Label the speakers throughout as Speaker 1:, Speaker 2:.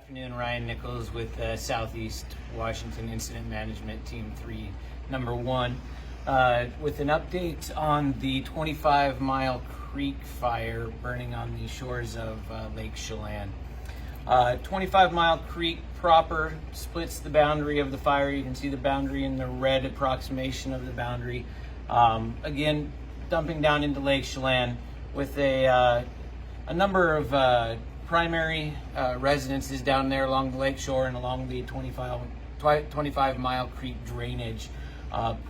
Speaker 1: Afternoon, Ryan Nichols with Southeast Washington Incident Management Team 3, number 1, with an update on the 25 Mile Creek fire burning on the shores of Lake Chelan. 25 Mile Creek proper splits the boundary of the fire. You can see the boundary in the red approximation of the boundary. Again, dumping down into Lake Chelan with a number of primary residences down there along the lake shore and along the 25 Mile Creek drainage.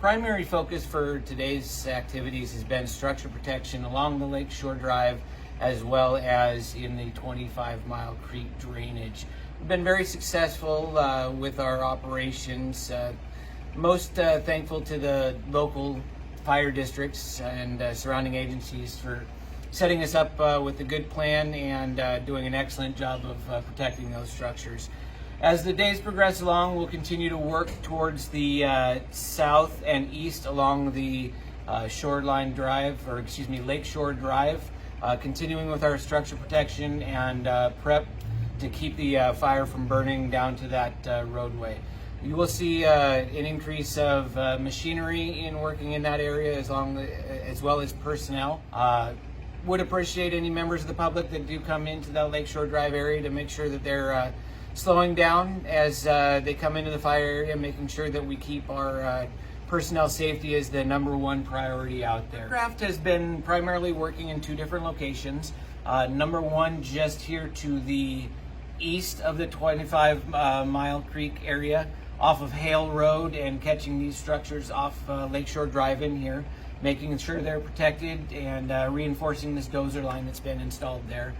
Speaker 1: Primary focus for today's activities has been structure protection along the Lakeshore Drive as well as in the 25 Mile Creek drainage. We've been very successful with our operations. Most thankful to the local fire districts and surrounding agencies for setting us up with a good plan and doing an excellent job of protecting those structures. As the days progress along, we'll continue to work towards the south and east along the Lakeshore Drive, continuing with our structure protection and prep to keep the fire from burning down to that roadway. You will see an increase of machinery in working in that area as well as personnel. Would appreciate any members of the public that do come into that Lakeshore Drive area to make sure that they're slowing down as they come into the fire area, making sure that we keep our personnel safety as the #1 priority out there. Aircraft has been primarily working in 2 different locations. Number 1, just here to the east of the 25 Mile Creek area off of Hale Road and catching these structures off Lakeshore Drive in here, making sure they're protected and reinforcing this dozer line that's been installed there.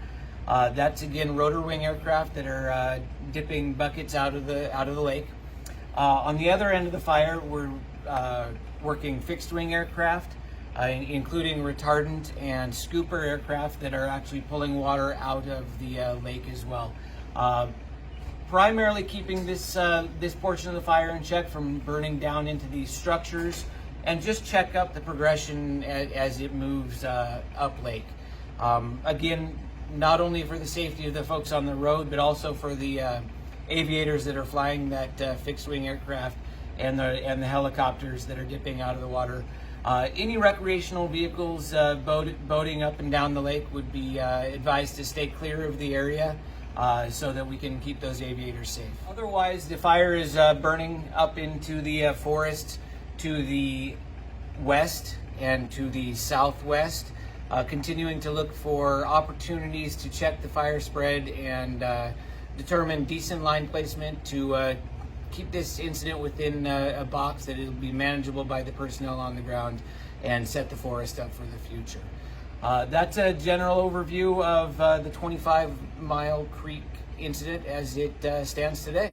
Speaker 1: That's again rotor wing aircraft that are dipping buckets out of the lake. On the other end of the fire, we're working fixed wing aircraft, including retardant and scooper aircraft that are actually pulling water out of the lake as well. Primarily keeping this portion of the fire in check from burning down into these structures, and just check up the progression as it moves up lake. Again, not only for the safety of the folks on the road, but also for the aviators that are flying that fixed wing aircraft and the helicopters that are dipping out of the water. Any recreational vehicles boating up and down the lake would be advised to stay clear of the area so that we can keep those aviators safe. Otherwise, the fire is burning up into the forest to the west and to the southwest, continuing to look for opportunities to check the fire spread and determine decent line placement to keep this incident within a box that it'll be manageable by the personnel on the ground and set the forest up for the future. That's a general overview of the 25 Mile Creek incident as it stands today.